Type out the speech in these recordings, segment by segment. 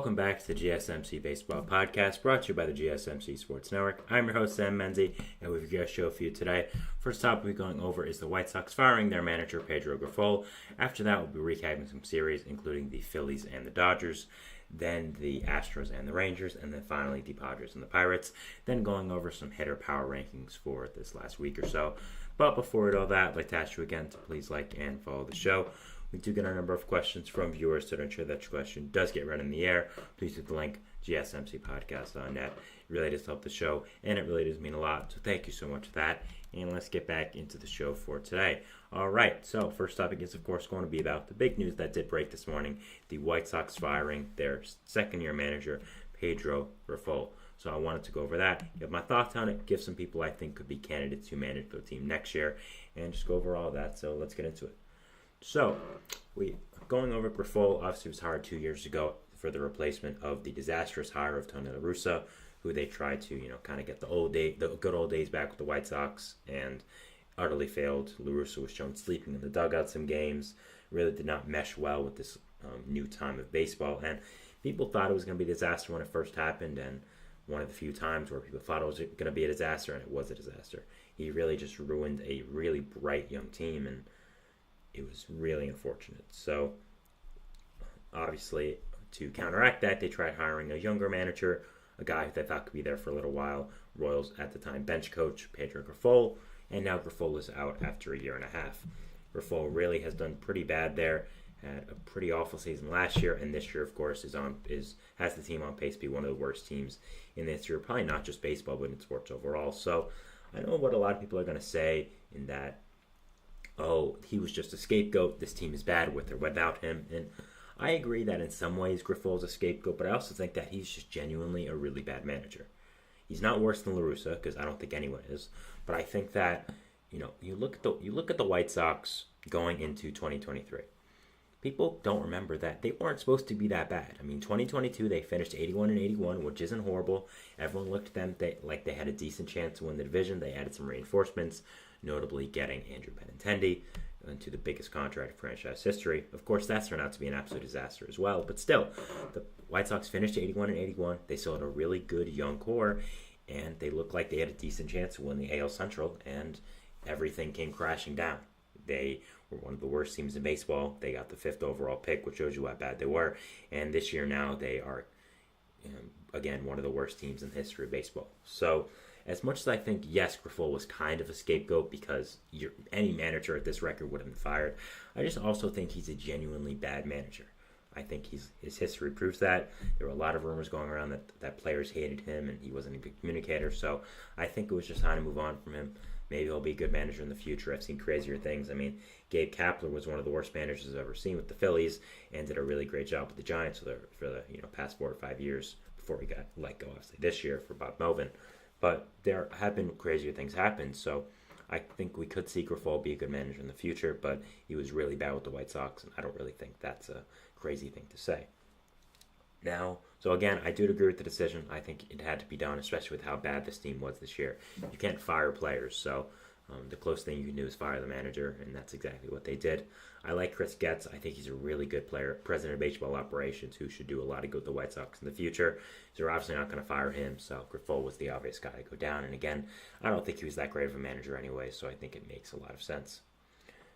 Welcome back to the GSMC Baseball Podcast, brought to you by the GSMC Sports Network. I'm your host, Sam Menzie, and we've got a show for you today. First topic we're going over is the White Sox firing their manager, Pedro Grifol. After that, we'll be recapping some series, including the Phillies and the Dodgers, then the Astros and the Rangers, and then finally the Padres and the Pirates, then going over some hitter power rankings for this last week or so. But before we do all that, I'd like to ask you again to please like and follow the show. We do get a number of questions from viewers, so to ensure that your question does get read in the air, please hit the link, GSMCpodcast.net. It really does help the show, and it really does mean a lot, so thank you so much for that. And let's get back into the show for today. All right, so first topic is, of course, going to be about the big news that did break this morning, the White Sox firing their second-year manager, Pedro Grifol. So I wanted to go over that, give my thoughts on it, give some people I think could be candidates to manage their team next year, and just go over all that. So let's get into it. So, going over Grifol, obviously was hired 2 years ago for the replacement of the disastrous hire of Tony La Russa, who they tried to, kind of get the good old days back with the White Sox, and utterly failed. La Russa was shown sleeping in the dugout some games, really did not mesh well with this new time of baseball, and people thought it was going to be a disaster when it first happened, and one of the few times where people thought it was going to be a disaster, and it was a disaster. He really just ruined a really bright young team, and it was really unfortunate. So, obviously, to counteract that, they tried hiring a younger manager, a guy who they thought could be there for a little while. Royals, at the time, bench coach Pedro Grifol, and now Grifol is out after a year and a half. Grifol really has done pretty bad there, had a pretty awful season last year, and this year, of course, has the team on pace to be one of the worst teams in the history of probably not just baseball, but in sports overall. So, I know what a lot of people are going to say in that, oh, he was just a scapegoat, this team is bad with or without him. And I agree that in some ways Grifol is a scapegoat, but I also think that he's just genuinely a really bad manager. He's not worse than La Russa, because I don't think anyone is. But I think that, you look at the White Sox going into 2023. People don't remember that they weren't supposed to be that bad. I mean, 2022, they finished 81-81, which isn't horrible. Everyone looked at them like they had a decent chance to win the division. They added some reinforcements, notably getting Andrew Benintendi into the biggest contract in franchise history. Of course, that turned out to be an absolute disaster as well. But still, the White Sox finished 81-81. They still had a really good young core, and they looked like they had a decent chance to win the AL Central, and everything came crashing down. They were one of the worst teams in baseball. They got the 5th overall pick, which shows you how bad they were. And this year now, they are, again, one of the worst teams in the history of baseball. So, as much as I think, yes, Grifol was kind of a scapegoat because any manager at this record would have been fired, I just also think he's a genuinely bad manager. I think his history proves that. There were a lot of rumors going around that players hated him and he wasn't a good communicator. So I think it was just time to move on from him. Maybe he'll be a good manager in the future. I've seen crazier things. I mean, Gabe Kapler was one of the worst managers I've ever seen with the Phillies and did a really great job with the Giants for the past 4 or 5 years before he got let go, obviously, this year for Bob Melvin. But there have been crazier things happen, so I think we could see Grifol be a good manager in the future, but he was really bad with the White Sox, and I don't really think that's a crazy thing to say. Now, so again, I do agree with the decision. I think it had to be done, especially with how bad this team was this year. You can't fire players, so the closest thing you can do is fire the manager, and that's exactly what they did. I like Chris Getz. I think he's a really good player, president of baseball operations, who should do a lot of good with the White Sox in the future. So they're obviously not going to fire him, so Grifol was the obvious guy to go down. And again, I don't think he was that great of a manager anyway, so I think it makes a lot of sense.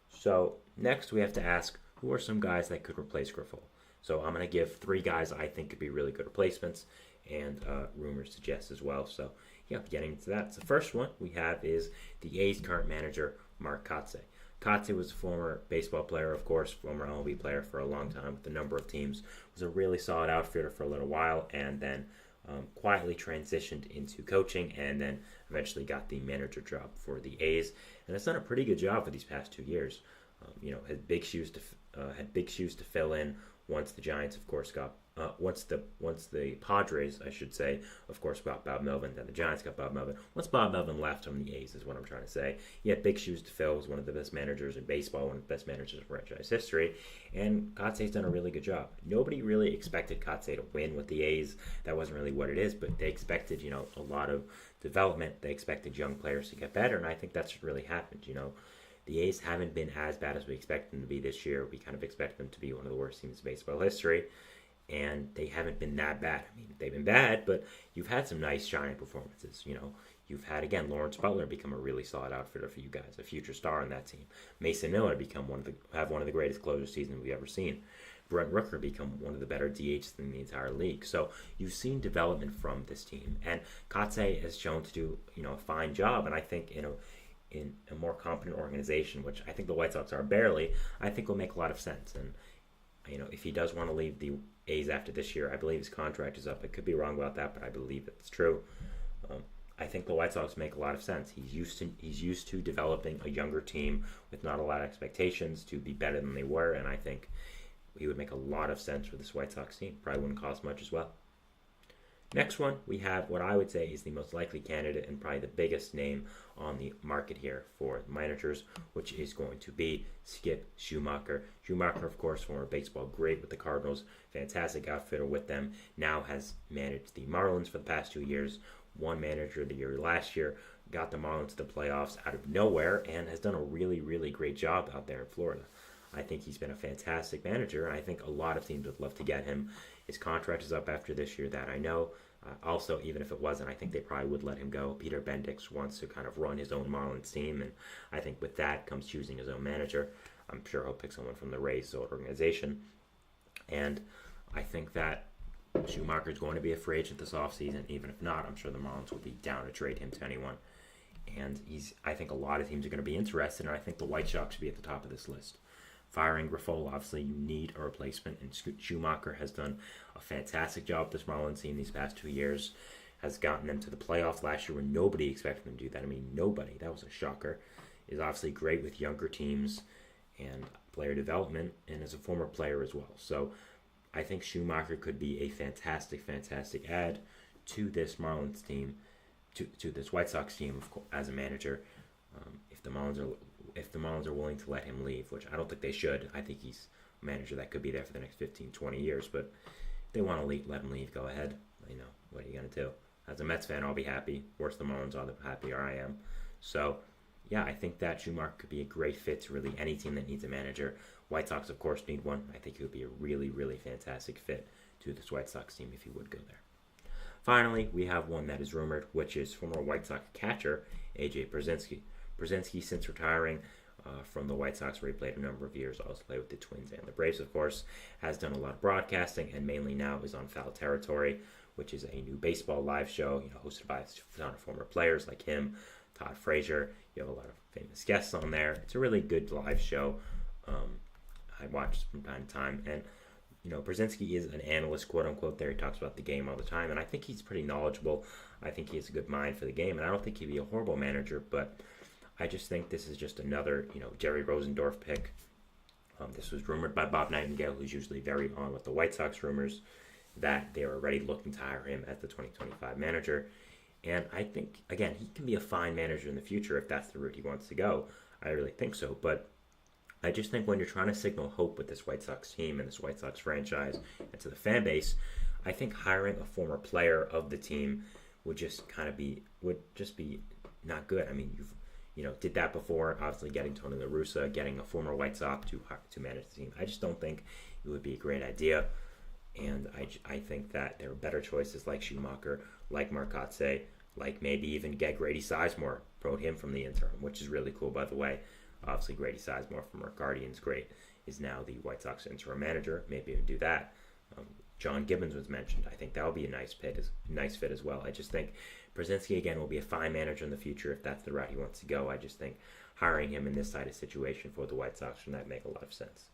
So next we have to ask, who are some guys that could replace Grifol? So I'm going to give 3 guys I think could be really good replacements, and rumors suggest as well. So getting into that. So the first one we have is the A's current manager, Mark Kotsay. Kotsay was a former baseball player, of course, former MLB player for a long time with a number of teams. Was a really solid outfielder for a little while, and then quietly transitioned into coaching, and then eventually got the manager job for the A's, and has done a pretty good job for these past 2 years. Had big shoes to fill in once the Giants, of course, got once the Padres, I should say, of course, got Bob Melvin, then the Giants got Bob Melvin. Once Bob Melvin left from the A's is what I'm trying to say. He had big shoes to fill. Was one of the best managers in baseball, one of the best managers in franchise history, and Kotsay's done a really good job. Nobody really expected Kotsay to win with the A's. That wasn't really what it is, but they expected, a lot of development. They expected young players to get better, and I think that's what really happened. The A's haven't been as bad as we expected them to be this year. We kind of expect them to be one of the worst teams in baseball history. and they haven't been that bad. I mean, they've been bad, but you've had some nice shining performances. You've had, again, Lawrence Butler become a really solid outfitter for you guys, a future star on that team. Mason Miller become one of the greatest closure seasons we've ever seen. Brent Rooker become one of the better DHs in the entire league. So you've seen development from this team, and Kotsay has shown to do a fine job. And I think in a more competent organization, which I think the White Sox are barely, I think will make a lot of sense. And if he does want to leave the A's after this year, I believe his contract is up. I could be wrong about that, but I believe it's true. I think the White Sox make a lot of sense. He's used to developing a younger team with not a lot of expectations to be better than they were, and I think he would make a lot of sense for this White Sox team. Probably wouldn't cost much as well. Next one, we have what I would say is the most likely candidate and probably the biggest name on the market here for managers, which is going to be Skip Schumaker. Schumaker, of course, former baseball great with the Cardinals, fantastic outfitter with them, now has managed the Marlins for the past 2 years, won Manager of the Year last year, got the Marlins to the playoffs out of nowhere, and has done a really, really great job out there in Florida. I think he's been a fantastic manager, and I think a lot of teams would love to get him. His contract is up after this year, that I know. Also, even if it wasn't, I think they probably would let him go. Peter Bendix wants to kind of run his own Marlins team, and I think with that comes choosing his own manager. I'm sure he'll pick someone from the Rays organization. And I think that Schumacher is going to be a free agent this offseason. Even if not, I'm sure the Marlins will be down to trade him to anyone. And I think a lot of teams are going to be interested, and I think the White Sox should be at the top of this list. Firing Grifol, obviously you need a replacement, and Schumacher has done a fantastic job with this Marlins team these past 2 years, has gotten them to the playoffs last year when nobody expected them to do that. I mean, nobody. That was a shocker. Is obviously great with younger teams and player development, and is a former player as well. So I think Schumacher could be a fantastic, fantastic add to this Marlins team, to this White Sox team as a manager. If the Marlins are willing to let him leave, which I don't think they should. I think he's a manager that could be there for the next 15, 20 years. But if they want to let him leave, go ahead. What are you going to do? As a Mets fan, I'll be happy. Worse the Marlins are, the happier I am. So, yeah, I think that Schumacher could be a great fit to really any team that needs a manager. White Sox, of course, need one. I think he would be a really, really fantastic fit to this White Sox team if he would go there. Finally, we have one that is rumored, which is former White Sox catcher, A.J. Pierzynski. Pierzynski, since retiring from the White Sox, where he played a number of years, also played with the Twins and the Braves, of course, has done a lot of broadcasting, and mainly now is on Foul Territory, which is a new baseball live show, hosted by a ton of former players like him, Todd Frazier. You have a lot of famous guests on there. It's a really good live show. I watch from time to time, and Pierzynski is an analyst, quote unquote. There, he talks about the game all the time, and I think he's pretty knowledgeable. I think he has a good mind for the game, and I don't think he'd be a horrible manager, but I just think this is just another, Jerry Rosendorf pick. This was rumored by Bob Nightingale, who's usually very on with the White Sox rumors, that they are already looking to hire him as the 2025 manager. And I think, again, he can be a fine manager in the future if that's the route he wants to go. I really think so. But I just think when you're trying to signal hope with this White Sox team and this White Sox franchise and to the fan base, I think hiring a former player of the team would just be not good. I mean, you've did that before, obviously getting Tony La Russa, getting a former White Sox to manage the team. I just don't think it would be a great idea. And I think that there are better choices like Schumacher, like Mark Kotsay, like maybe even get Grady Sizemore, promote him from the interim, which is really cool, by the way. Obviously, Grady Sizemore from our Guardians, great, is now the White Sox interim manager. Maybe even do that. John Gibbons was mentioned. I think that would be a nice fit as well. I just think Pierzynski, again, will be a fine manager in the future if that's the route he wants to go. I just think hiring him in this side of situation for the White Sox would make a lot of sense.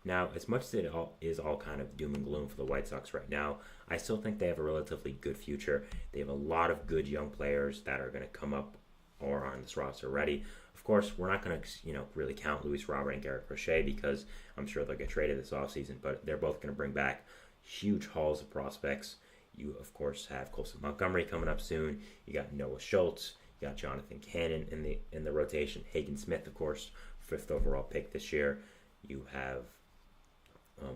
Now, as much as it is all kind of doom and gloom for the White Sox right now, I still think they have a relatively good future. They have a lot of good young players that are going to come up or are on this roster already. Of course, we're not going to really count Luis Robert and Garrett Crochet because I'm sure they'll get traded this offseason, but they're both going to bring back huge hauls of prospects. You, of course, have Colson Montgomery coming up soon. You got Noah Schultz. You got Jonathan Cannon in the rotation. Hagen Smith, of course, 5th overall pick this year. You have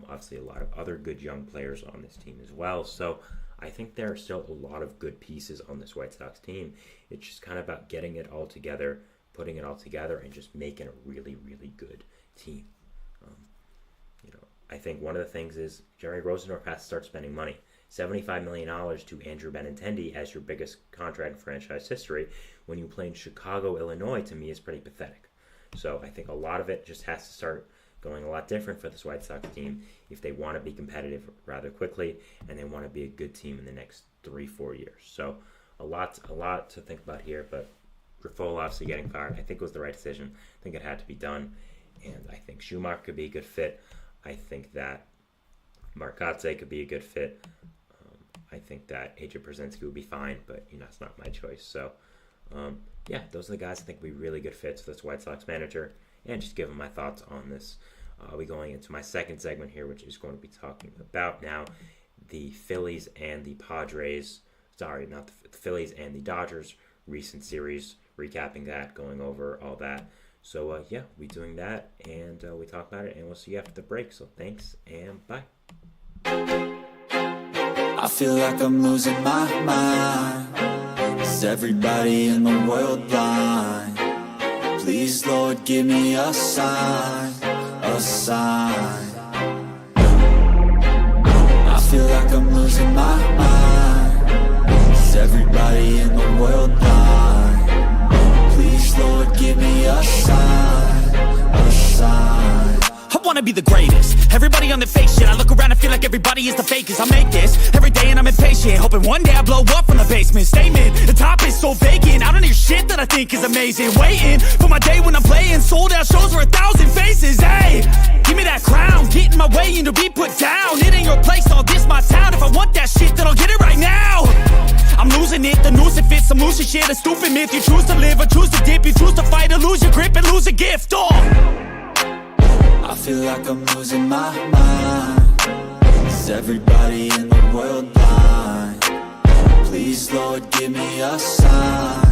obviously a lot of other good young players on this team as well. So I think there are still a lot of good pieces on this White Sox team. It's just kind of about getting it all together, putting it all together, and just making a really, really good team. I think one of the things is Jerry Rosendorf has to start spending money. $75 million to Andrew Benintendi as your biggest contract in franchise history when you play in Chicago, Illinois, to me is pretty pathetic. So I think a lot of it just has to start going a lot different for this White Sox team if they want to be competitive rather quickly and they want to be a good team in the next 3-4 years. So a lot to think about here, but Grifol obviously getting fired, I think was the right decision. I think it had to be done, and I think Schumacher could be a good fit. I think that Marcotte could be a good fit. I think that AJ Pierzynski would be fine, but it's not my choice. So, those are the guys I think would be really good fits for this White Sox manager, and just giving my thoughts on this. I'll be going into my second segment here, which is going to be talking about now the Phillies and the Padres. Sorry, not the Phillies and the Dodgers recent series, recapping that, going over all that. So, we'll be doing that, and we talk about it, and we'll see you after the break. So, thanks, and bye. I feel like I'm losing my mind. Is everybody in the world blind? Please, Lord, give me a sign, a sign. I feel like I'm losing my mind. Is everybody in the world blind? Please, Lord, give me a sign, a sign. I wanna be the greatest. Everybody on the fake shit. I look around and feel like everybody is the fakest. I make this every day and I'm impatient, hoping one day I blow up from the basement. Statement, the top is so vacant. I don't hear shit that I think is amazing. Waiting for my day when I'm playing sold out shows for 1,000 faces. Hey, give me that crown, get in my way and to be put down. It ain't your place, all this my town. If I want that shit, then I'll get it right now. I'm losing it, the noose it fits. I'm losing shit, a stupid myth. You choose to live or choose to dip. You choose to fight or lose your grip and lose a gift. I feel like I'm losing my mind. Is everybody in the world blind? Please, Lord, give me a sign,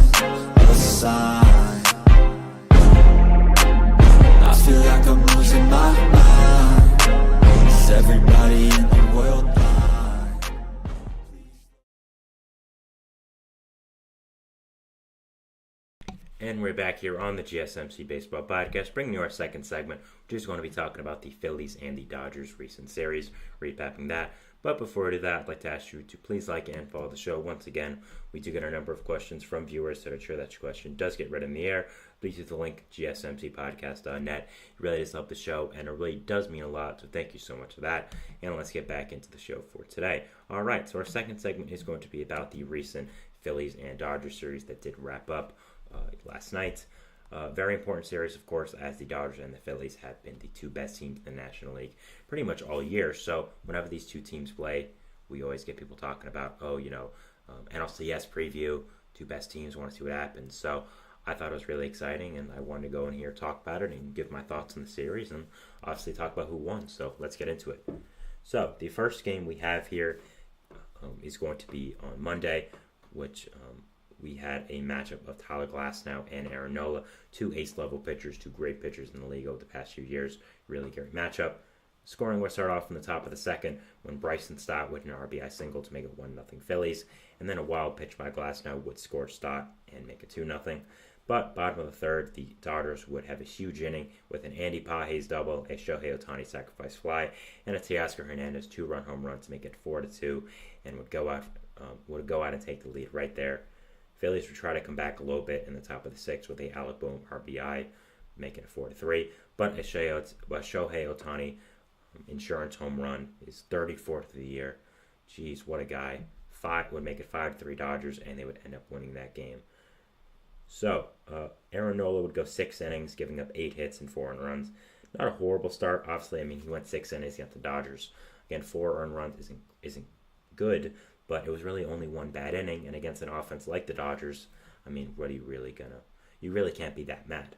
a sign. I feel like I'm losing my mind. Is everybody in the world blind? And we're back here on the GSMC Baseball Podcast, bringing you our second segment, which is going to be talking about the Phillies and the Dodgers recent series, recapping that. But before I do that, I'd like to ask you to please like and follow the show. Once again, we do get a number of questions from viewers, so to ensure that your question does get read in the air, please use the link gsmcpodcast.net. It really does help the show, and it really does mean a lot, so thank you so much for that. And let's get back into the show for today. All right, so our second segment is going to be about the recent Phillies and Dodgers series that did wrap up last night. Very important series, of course, as the Dodgers and the Phillies have been the two best teams in the National League pretty much all year. So whenever these two teams play, we always get people talking about, NLCS preview, two best teams, want to see what happens. So I thought it was really exciting, and I wanted to go in here, talk about it, and give my thoughts on the series, and obviously talk about who won. So let's get into it. So the first game we have here is going to be on Monday, which we had a matchup of Tyler Glasnow and Aaron Nola, two ace-level pitchers, two great pitchers in the league over the past few years. Really great matchup. Scoring will start off in the top of the second when Bryson Stott with an RBI single to make it 1-0 Phillies, and then a wild pitch by Glasnow would score Stott and make it 2-0. But bottom of the third, the Dodgers would have a huge inning with an Andy Pages double, a Shohei Ohtani sacrifice fly, and a Teoscar Hernandez two-run home run to make it 4-2, and would go out and take the lead right there. Phillies would try to come back a little bit in the top of the sixth with a Alec Bohm RBI, making it 4-3. But a Shohei Ohtani insurance home run is 34th of the year. Jeez, what a guy. Would make it 5-3 Dodgers, and they would end up winning that game. So, Aaron Nola would go 6 innings, giving up 8 hits and 4 earned runs. Not a horrible start, obviously. He went 6 innings against the Dodgers. Again, 4 earned runs isn't good, but it was really only one bad inning, and against an offense like the Dodgers, what are you really gonna? You really can't be that mad.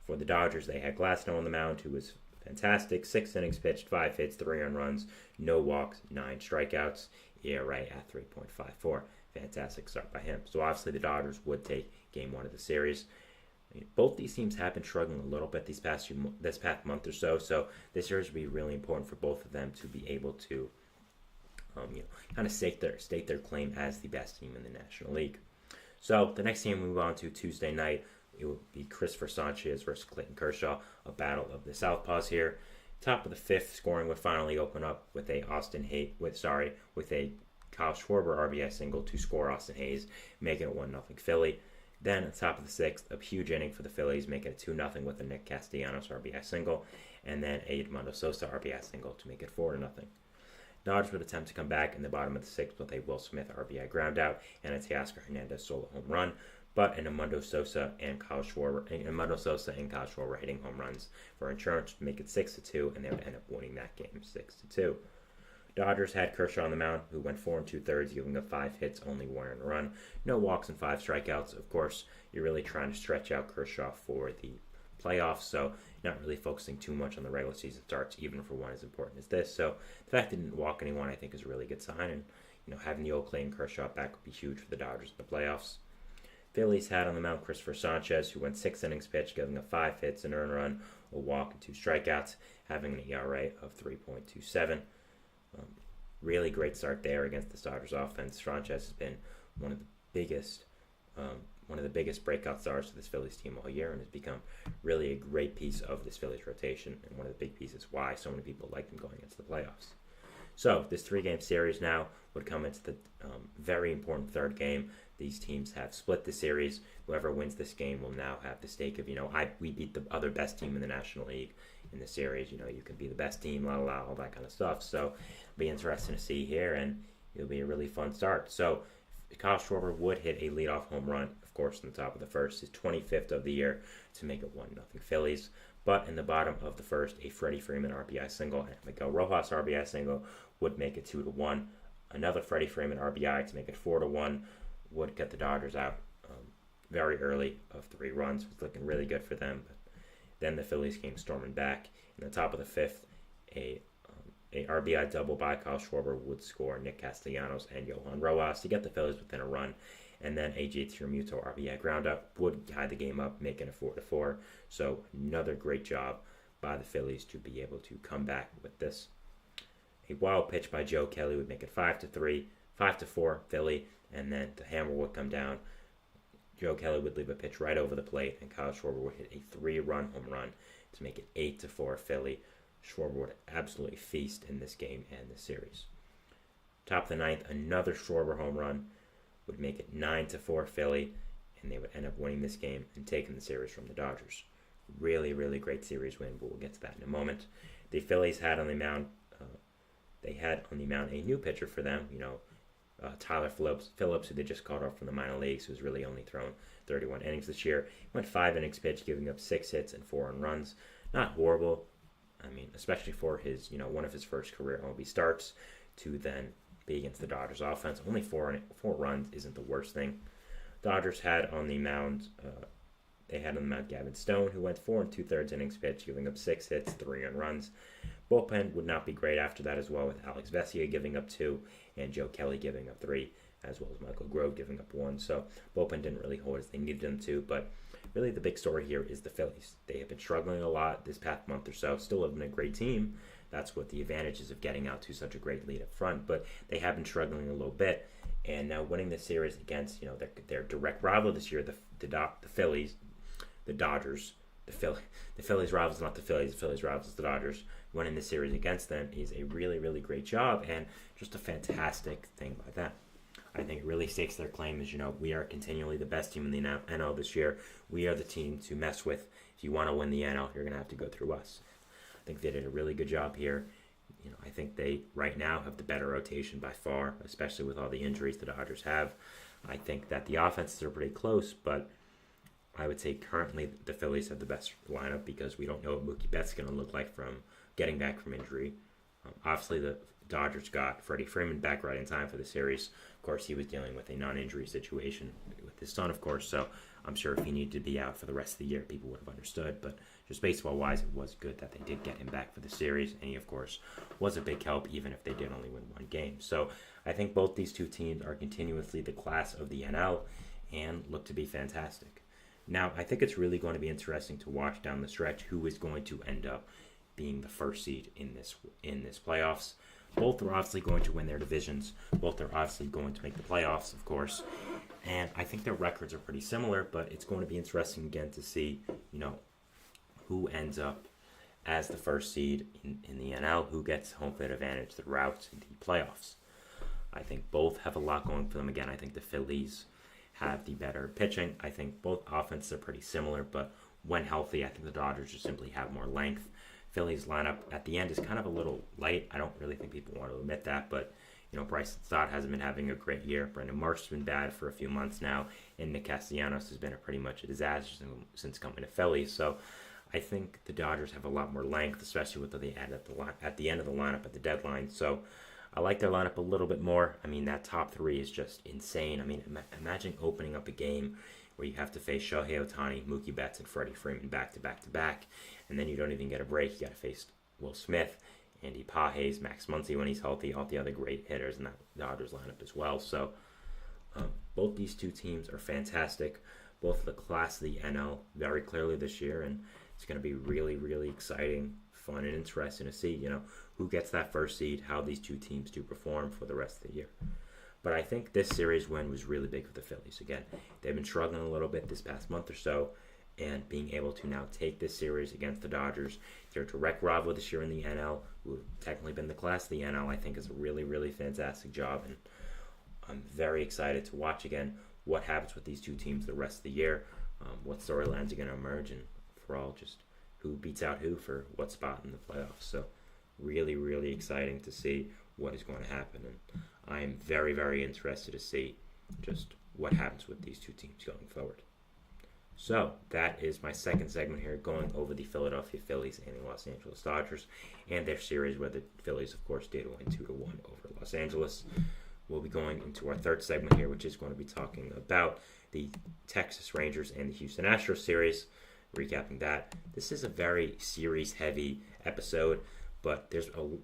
For the Dodgers, they had Glasnow on the mound, who was fantastic. 6 innings pitched, 5 hits, 3 earned runs, no walks, 9 strikeouts. ERA at 3.54. Fantastic start by him. So obviously the Dodgers would take Game 1 of the series. Both these teams have been struggling a little bit this past month or so. So this series would be really important for both of them to be able to kind of stake their claim as the best team in the National League. So the next game we move on to Tuesday night, it will be Christopher Sanchez versus Clayton Kershaw, a battle of the Southpaws here. Top of the fifth, scoring would finally open up with a Kyle Schwarber RBI single to score Austin Hayes, making it 1-0 Philly. Then at the top of the sixth, a huge inning for the Phillies, making it 2-0 with a Nick Castellanos RBI single, and then a Edmundo Sosa RBI single to make it 4-0. Dodgers would attempt to come back in the bottom of the sixth with a Will Smith RBI groundout and a Teoscar Hernandez solo home run, but Edmundo Sosa and Kyle Schwarber hitting home runs for insurance to make it 6-2, and they would end up winning that game 6-2. Dodgers had Kershaw on the mound, who went 4 2/3, giving up 5 hits, only 1 earned run, no walks and 5 strikeouts. Of course, you're really trying to stretch out Kershaw for the playoffs, so not really focusing too much on the regular season starts, even for one as important as this. So the fact that he didn't walk anyone, I think, is a really good sign, and having the Oakley and Kershaw back would be huge for the Dodgers in the playoffs. Phillies had on the mound Christopher Sanchez, who went 6 innings pitched, giving up 5 hits, an earned run, a walk, and 2 strikeouts, having an ERA of 3.27. Really great start there against the Dodgers offense. Sanchez has been one of the biggest breakout stars of this Phillies team all year, and has become really a great piece of this Phillies rotation, and one of the big pieces why so many people like them going into the playoffs. So this 3-game series now would come into the very important third game. These teams have split the series. Whoever wins this game will now have the stake of, we beat the other best team in the National League in the series. You can be the best team, all that kind of stuff. So it'll be interesting to see here, and it'll be a really fun start. So Kyle Schwarber would hit a leadoff home run, of course, in the top of the first, his 25th of the year, to make it 1-0 Phillies. But in the bottom of the first, a Freddie Freeman RBI single and a Miguel Rojas RBI single would make it 2-1. Another Freddie Freeman RBI to make it 4-1 would get the Dodgers out very early of 3 runs. It was looking really good for them. But then the Phillies came storming back. In the top of the fifth, a RBI double by Kyle Schwarber would score Nick Castellanos and Johan Rojas to get the Phillies within a run. And then a JT Realmuto RBI groundup would tie the game up, making it 4-4. So another great job by the Phillies to be able to come back with this. A wild pitch by Joe Kelly would make it 5-4 Philly, and then the hammer would come down. Joe Kelly would leave a pitch right over the plate, and Kyle Schwarber would hit a 3-run home run to make it 8-4 Philly. Schwarber would absolutely feast in this game and this series. Top of the ninth, another Schwarber home run would make it 9-4 Philly, and they would end up winning this game and taking the series from the Dodgers. Really, really great series win, but we'll get to that in a moment. The Phillies had on the mound, a new pitcher for them, Tyler Phillips, who they just called up from the minor leagues, who's really only thrown 31 innings this year. He went 5 innings pitched, giving up 6 hits and 4 earned runs. Not horrible. Especially for his, one of his first career MLB starts, to then be against the Dodgers offense. Only 4 runs isn't the worst thing. Dodgers had on the mound, Gavin Stone, who went 4 2/3 innings pitched, giving up 6 hits, 3 earned runs. Bullpen would not be great after that as well, with Alex Vesia giving up 2 and Joe Kelly giving up 3, as well as Michael Grove giving up 1. So bullpen didn't really hold as they needed them to, but really the big story here is the Phillies. They have been struggling a lot this past month or so, still having a great team. That's what the advantage is of getting out to such a great lead up front, but they have been struggling a little bit, and now winning this series against their direct rival this year, the Phillies, the Dodgers. The Phillies rivals, not the Phillies. The Phillies rivals, the Dodgers. Winning the series against them is a really, really great job, and just a fantastic thing by them. I think it really stakes their claim as, we are continually the best team in the NL this year. We are the team to mess with. If you want to win the NL, you're going to have to go through us. I think they did a really good job here. I think they right now have the better rotation by far, especially with all the injuries the Dodgers have. I think that the offenses are pretty close, but I would say currently the Phillies have the best lineup because we don't know what Mookie Betts is going to look like from getting back from injury. Obviously, the Dodgers got Freddie Freeman back right in time for the series. Of course, he was dealing with a non-injury situation with his son, of course, so I'm sure if he needed to be out for the rest of the year, people would have understood. But just baseball-wise, it was good that they did get him back for the series, and he, of course, was a big help, even if they did only win 1 game. So I think both these two teams are continuously the class of the NL and look to be fantastic. Now, I think it's really going to be interesting to watch down the stretch who is going to end up being the first seed in this playoffs. Both are obviously going to win their divisions. Both are obviously going to make the playoffs, of course. And I think their records are pretty similar, but it's going to be interesting again to see, who ends up as the first seed in the NL, who gets home field advantage throughout the playoffs. I think both have a lot going for them. Again, I think the Phillies have the better pitching. I think both offenses are pretty similar, but when healthy, I think the Dodgers just simply have more length. Phillies lineup at the end is kind of a little light. I don't really think people want to admit that, but Bryson Stott hasn't been having a great year. Brendan Marsh's been bad for a few months now, and Nick Castellanos has been pretty much a disaster since coming to Philly. So I think the Dodgers have a lot more length, especially with what they add at the end of the lineup at the deadline. So I like their lineup a little bit more. I mean, that top three is just insane. I mean, imagine opening up a game where you have to face Shohei Ohtani, Mookie Betts, and Freddie Freeman back to back to back, and then you don't even get a break. You got to face Will Smith, Andy Pages, Max Muncy when he's healthy, all the other great hitters in that Dodgers lineup as well. So both these two teams are fantastic. Both of the class of the NL very clearly this year, and it's going to be really, really exciting, fun, and interesting to see, who gets that first seed, how these two teams do perform for the rest of the year. But I think this series win was really big for the Phillies. Again, they've been struggling a little bit this past month or so, and being able to now take this series against the Dodgers, their direct rival this year in the NL, who have technically been the class of the NL, I think is a really, really fantastic job. And I'm very excited to watch again what happens with these two teams the rest of the year, what storylines are going to emerge, and for all just who beats out who for what spot in the playoffs. So really, really exciting to see what is going to happen. And I am very, very interested to see just what happens with these two teams going forward. So that is my second segment here, going over the Philadelphia Phillies and the Los Angeles Dodgers and their series, where the Phillies, of course, did win 2-1 over Los Angeles. We'll be going into our third segment here, which is going to be talking about the Texas Rangers and the Houston Astros series, recapping that. This is a very series-heavy episode, but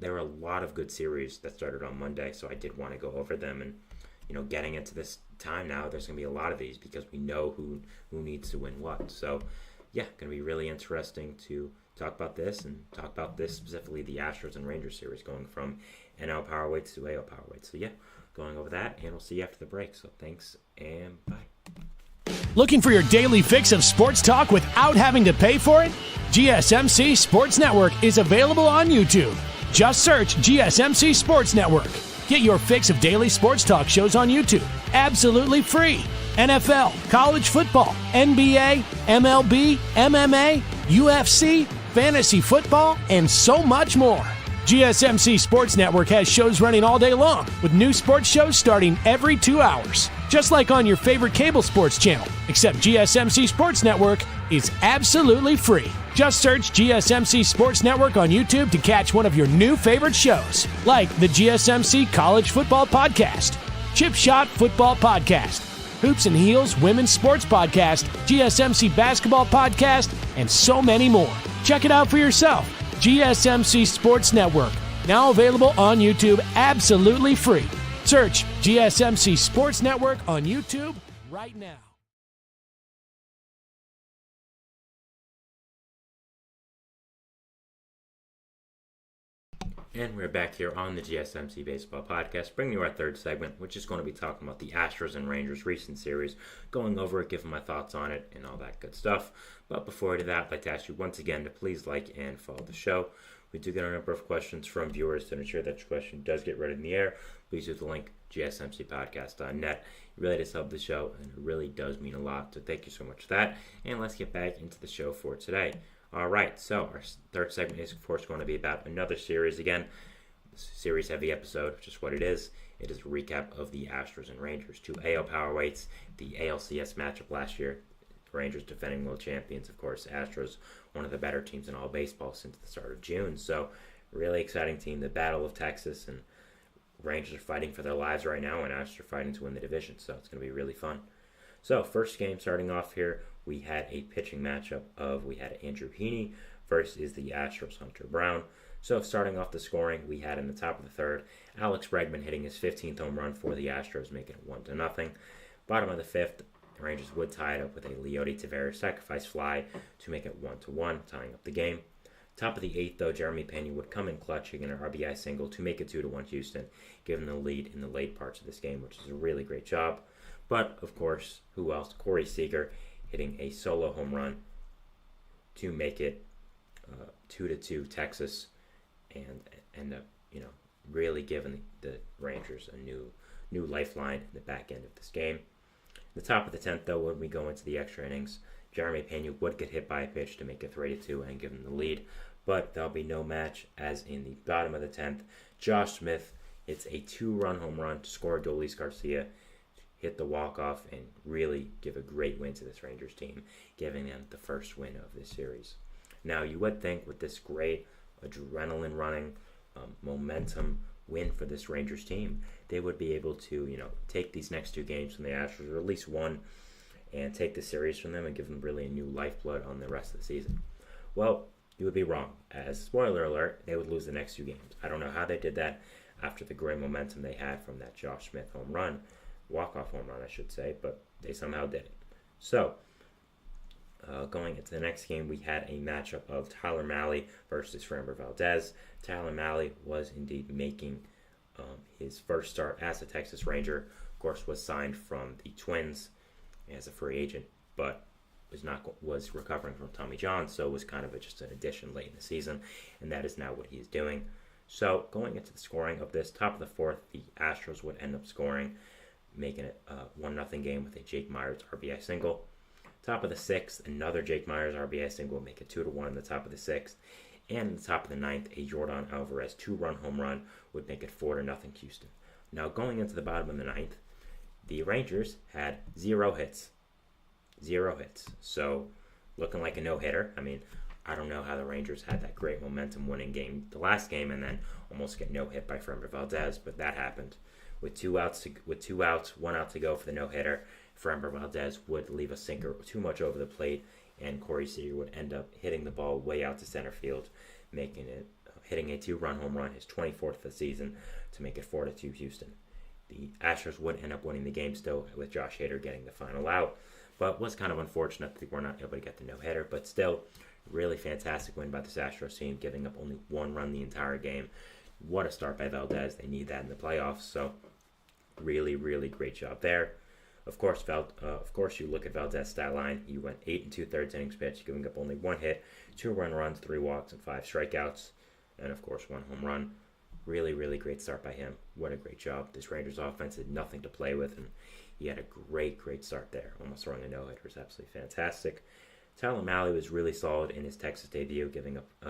there are a lot of good series that started on Monday, so I did want to go over them. And getting into this time now, there's going to be a lot of these because we know who needs to win what. So, yeah, going to be really interesting to talk about this, and talk about this specifically, the Astros and Rangers series, going from NL power weights to AL power weights. So, yeah, going over that, and we'll see you after the break. So, thanks, and bye. Looking for your daily fix of sports talk without having to pay for it? GSMC Sports Network is available on YouTube. Just search GSMC Sports Network. Get your fix of daily sports talk shows on YouTube, absolutely free. NFL, college football, NBA, MLB, MMA, UFC, fantasy football, and so much more. GSMC Sports Network has shows running all day long, with new sports shows starting every 2 hours. Just like on your favorite cable sports channel, except GSMC Sports Network is absolutely free. Just search GSMC Sports Network on YouTube to catch one of your new favorite shows, like the GSMC College Football Podcast, Chip Shot Football Podcast, Hoops and Heels Women's Sports Podcast, GSMC Basketball Podcast, and so many more. Check it out for yourself. GSMC Sports Network, now available on YouTube absolutely free. Search GSMC Sports Network on YouTube right now. And we're back here on the GSMC Baseball Podcast, bringing you our third segment, which is going to be talking about the Astros and Rangers recent series, going over it, giving my thoughts on it, and all that good stuff. But before I do that, I'd like to ask you once again to please like and follow the show. We do get a number of questions from viewers. To ensure that your question does get read in the air, please use the link gsmcpodcast.net. It really does help the show, and it really does mean a lot. So thank you so much for that. And let's get back into the show for today. All right, so our third segment is, of course, going to be about another series again. Series-heavy episode, which is what it is. It is a recap of the Astros and Rangers, two AL power weights, the ALCS matchup last year. Rangers defending world champions, of course. Astros, one of the better teams in all baseball since the start of June. So, really exciting team. The Battle of Texas, and Rangers are fighting for their lives right now, and Astros are fighting to win the division. So, it's going to be really fun. So, first game starting off here, we had a pitching matchup we had Andrew Heaney versus the Astros' Hunter Brown. So, starting off the scoring, we had in the top of the third, Alex Bregman hitting his 15th home run for the Astros, making it 1-0. Bottom of the fifth, the Rangers would tie it up with a Leody Taveras sacrifice fly to make it 1-1, tying up the game. Top of the eighth, though, Jeremy Pena would come in clutch, hitting an RBI single to make it 2-1 Houston, giving the lead in the late parts of this game, which is a really great job. But, of course, who else? Corey Seager hitting a solo home run to make it 2-2 Texas, and end up really giving the Rangers a new lifeline in the back end of this game. The top of the 10th, though, when we go into the extra innings, Jeremy Pena would get hit by a pitch to make it 3-2 and give them the lead, but there'll be no match, as in the bottom of the 10th, Josh Smith hits a 2-run home run to score Adolis Garcia, hit the walk-off, and really give a great win to this Rangers team, giving them the first win of this series. Now, you would think with this great adrenaline running, momentum win for this Rangers team, they would be able to, take these next two games from the Astros, or at least one, and take the series from them and give them really a new lifeblood on the rest of the season. Well, you would be wrong. As spoiler alert, they would lose the next two games. I don't know how they did that after the great momentum they had from that Josh Smith home run, walk-off home run, I should say, but they somehow did it. So, going into the next game, we had a matchup of Tyler Mahle versus Framber Valdez. Tyler Mahle was indeed making his first start as a Texas Ranger. Of course, was signed from the Twins as a free agent, but was recovering from Tommy John, so was kind of just an addition late in the season, and that is now what he's doing. So, going into the scoring of this, top of the fourth, the Astros would end up scoring, making it a 1-0 game with a Jake Myers RBI single. Top of the sixth, another Jake Myers RBI single would make it 2-1 in the top of the sixth. And in the top of the ninth, a Jordan Alvarez 2-run home run would make it 4-0 Houston. Now, going into the bottom of the ninth, the Rangers had 0 hits. 0 hits. So, looking like a no-hitter. I mean, I don't know how the Rangers had that great momentum winning game the last game and then almost get no-hit by Framber Valdez, but that happened. With 1 out to go for the no-hitter, Framber Valdez would leave a sinker too much over the plate, and Corey Seager would end up hitting the ball way out to center field, hitting a 2-run home run, his 24th of the season, to make it 4-2 Houston. The Astros would end up winning the game still, with Josh Hader getting the final out, but was kind of unfortunate that they were not able to get the no-hitter, but still, really fantastic win by this Astros team, giving up only 1 run the entire game. What a start by Valdez. They need that in the playoffs, so really, really great job there. Of course, you look at Valdez's stat line. He went 8 2/3 innings pitched, giving up only 1 hit, 2 run runs, 3 walks, and 5 strikeouts, and of course 1 home run. Really, really great start by him. What a great job. This Rangers offense had nothing to play with, and he had a great, great start there. Almost throwing a no-hitter was absolutely fantastic. Tyler Mahle was really solid in his Texas debut,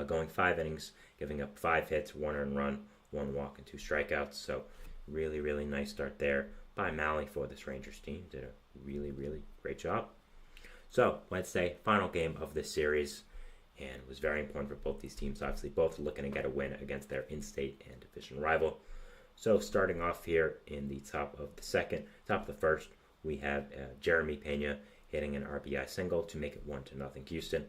going 5 innings, giving up 5 hits, 1 earned run, 1 walk, and 2 strikeouts. So really, really nice start there by Mahle for this Rangers team. Did a really, really great job. So, let's say, final game of this series, and it was very important for both these teams. Obviously, both looking to get a win against their in-state and division rival. So, starting off here in the top of the first, we have Jeremy Pena hitting an RBI single to make it 1-0 Houston.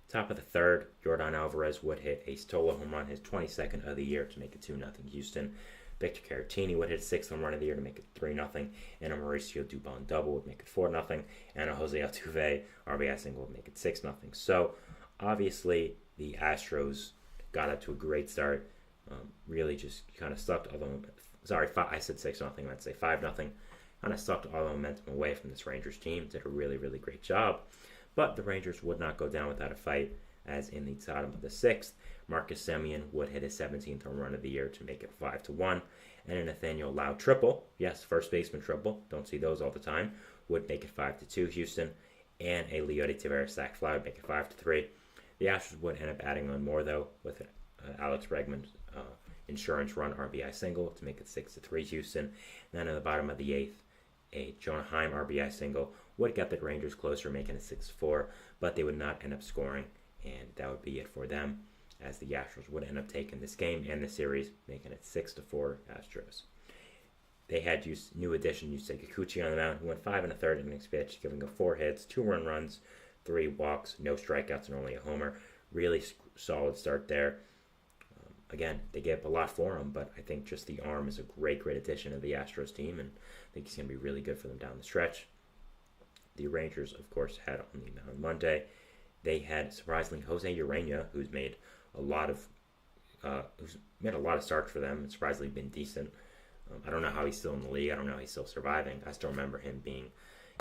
Top of the third, Jordan Alvarez would hit a solo home run, his 22nd of the year, to make it 2-0 Houston. Victor Caratini would hit a 6th home run of the year to make it 3-0, and a Mauricio Dubon double would make it 4-0, and a Jose Altuve RBI single would make it 6-0. So, obviously, the Astros got up to a great start. Really just kind of sucked all the I said 6-0, I meant to say 5-0. Kind of sucked all the momentum away from this Rangers team. Did a really, really great job. But the Rangers would not go down without a fight, as in the bottom of the 6th, Marcus Semien would hit his 17th home run of the year to make it 5-1. And a Nathaniel Lowe triple, yes, first baseman triple, don't see those all the time, would make it 5-2 Houston. And a Leody Taveras sac fly would make it 5-3. The Astros would end up adding on more, though, with Alex Bregman's insurance run RBI single to make it 6-3 Houston. And then in the bottom of the 8th, a Jonah Heim RBI single would get the Rangers closer, making it 6-4, but they would not end up scoring, and that would be it for them, as the Astros would end up taking this game and the series, making it 6-4 Astros. They had new addition Yusei Kikuchi on the mound, who went 5 1/3 innings pitched, giving up 4 hits, 2 runs, 3 walks, no strikeouts, and only a homer. Really solid start there. Again, they gave up a lot for him, but I think just the arm is a great, great addition to the Astros team, and I think he's going to be really good for them down the stretch. The Rangers, of course, had on Monday, they had, surprisingly, Jose Urena, who's made a lot of starts for them, and surprisingly been decent. I don't know how he's still in the league. I don't know how he's still surviving. I still remember him being,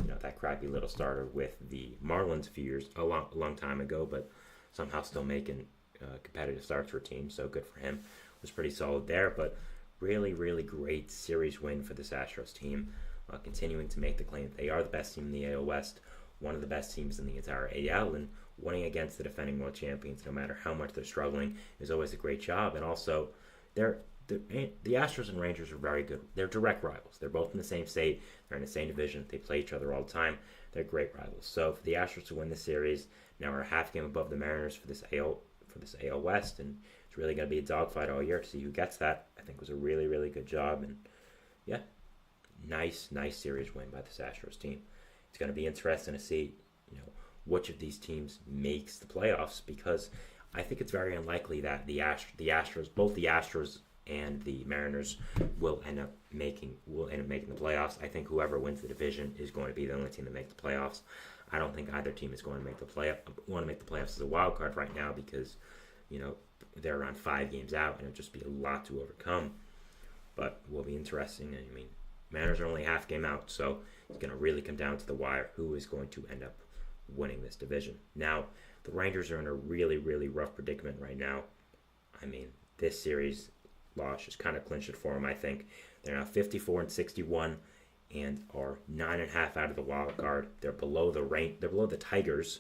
that crappy little starter with the Marlins a long time ago, but somehow still making competitive starts for teams. So good for him. Was pretty solid there, but really, really great series win for this Astros team, continuing to make the claim that they are the best team in the AL West, one of the best teams in the entire AL, and winning against the defending world champions, no matter how much they're struggling, is always a great job. And also, the Astros and Rangers are very good. They're direct rivals. They're both in the same state. They're in the same division. They play each other all the time. They're great rivals. So for the Astros to win the series, now we're a half game above the Mariners for this AL West, and it's really going to be a dogfight all year to see who gets that. I think it was a really, really good job, and yeah, nice series win by this Astros team. It's going to be interesting to see, which of these teams makes the playoffs, because I think it's very unlikely that both the Astros and the Mariners will end up making the playoffs. I think whoever wins the division is going to be the only team to make the playoffs. I don't think either team is going to make the playoffs as a wild card right now, because they're around 5 games out and it'll just be a lot to overcome. But it will be interesting. I mean, Mariners are only half game out, so it's going to really come down to the wire who is going to end up winning this division. Now, the Rangers are in a really, really rough predicament right now. I mean, this series loss just kind of clinched it for them, I think. They're now 54-61 and are 9.5 out of the wild card. They're below the Tigers,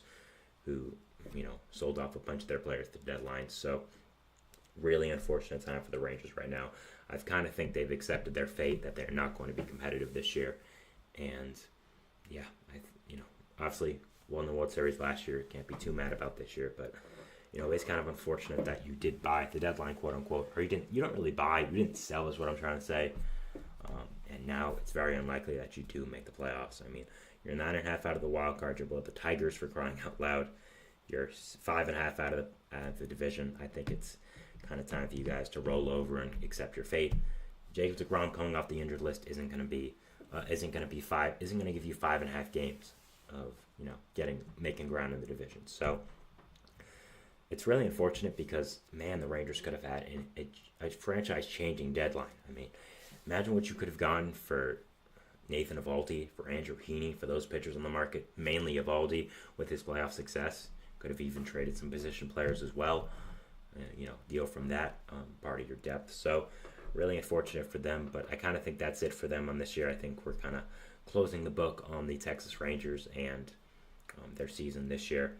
who, sold off a bunch of their players at the deadline. So, really unfortunate time for the Rangers right now. I kind of think they've accepted their fate, that they're not going to be competitive this year. And, yeah, obviously won the World Series last year. Can't be too mad about this year. But, it's kind of unfortunate that you did buy at the deadline, quote unquote, or you don't really buy, you didn't sell is what I'm trying to say. And now it's very unlikely that you do make the playoffs. I mean, you're 9.5 out of the wild card. You're below the Tigers, for crying out loud. You're 5.5 out of the division. I think it's kind of time for you guys to roll over and accept your fate. Jacob deGrom coming off the injured list isn't going to give you 5.5 games of making ground in the division. So it's really unfortunate because, man, the Rangers could have had a franchise-changing deadline. I mean, imagine what you could have gotten for Nathan Eovaldi, for Andrew Heaney, for those pitchers on the market, mainly Eovaldi with his playoff success. Could have even traded some position players as well. Deal from that part of your depth. So really unfortunate for them, but I kind of think that's it for them on this year. I think we're kind of closing the book on the Texas Rangers and their season this year.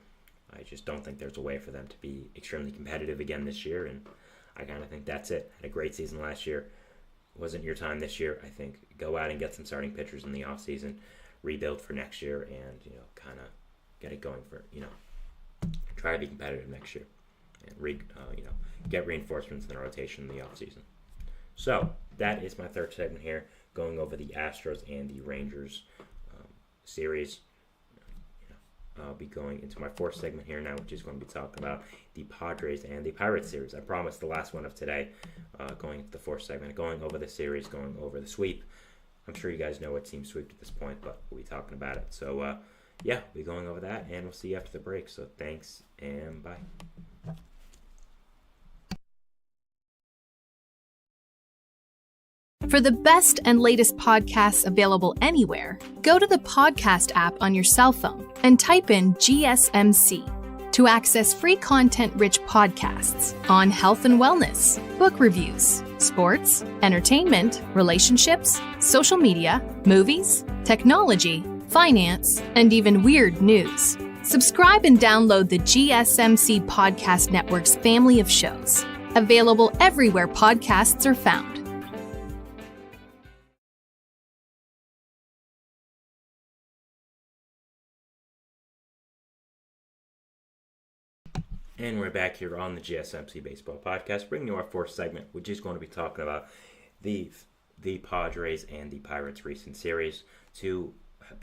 I just don't think there's a way for them to be extremely competitive again this year, and I kind of think that's it. Had a great season last year. Wasn't your time this year. I think go out and get some starting pitchers in the offseason, rebuild for next year, and kind of get it going for try to be competitive next year, and get reinforcements in the rotation in the offseason. So that is my third segment here, going over the Astros and the Rangers series. I'll be going into my fourth segment here now, which is going to be talking about the Padres and the Pirates series. I promised the last one of today, going into the fourth segment, going over the series, going over the sweep. I'm sure you guys know what team swept at this point, but we'll be talking about it. So, we'll be going over that, and we'll see you after the break. So thanks, and bye. For the best and latest podcasts available anywhere, go to the podcast app on your cell phone and type in GSMC to access free content-rich podcasts on health and wellness, book reviews, sports, entertainment, relationships, social media, movies, technology, finance, and even weird news. Subscribe and download the GSMC Podcast Network's family of shows, available everywhere podcasts are found. And we're back here on the GSMC Baseball Podcast, bringing you our fourth segment, which is going to be talking about the Padres and the Pirates recent series. 2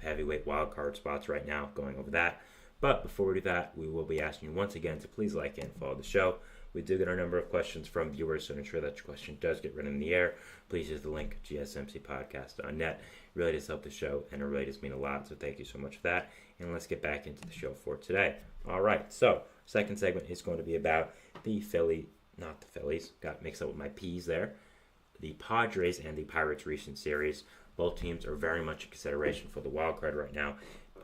heavyweight wildcard spots right now, going over that. But before we do that, we will be asking you once again to please like and follow the show. We do get a number of questions from viewers, so to ensure that your question does get written in the air, please use the link gsmcpodcast.net. It really does help the show, and it really does mean a lot, so thank you so much for that. And let's get back into the show for today. All right, so second segment is going to be about the got mixed up with my P's there. The Padres and the Pirates recent series. Both teams are very much in consideration for the wild card right now.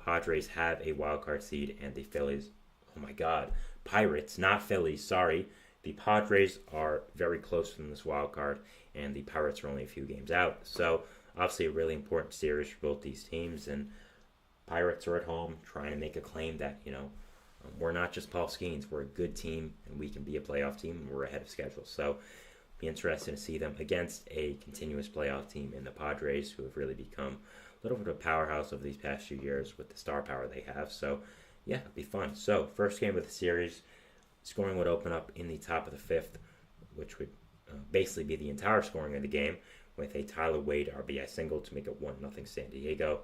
Padres have a wild card seed, and the Phillies, oh my God, Pirates, not Phillies, sorry. The Padres are very close in this wild card, and the Pirates are only a few games out. So, obviously, a really important series for both these teams. And Pirates are at home trying to make a claim that, we're not just Paul Skeens. We're a good team, and we can be a playoff team, and we're ahead of schedule. So, be interested to see them against a continuous playoff team in the Padres, who have really become a little bit of a powerhouse over these past few years with the star power they have. So, yeah, it'll be fun. So, first game of the series, scoring would open up in the top of the fifth, which would basically be the entire scoring of the game, with a Tyler Wade RBI single to make it 1-0 San Diego.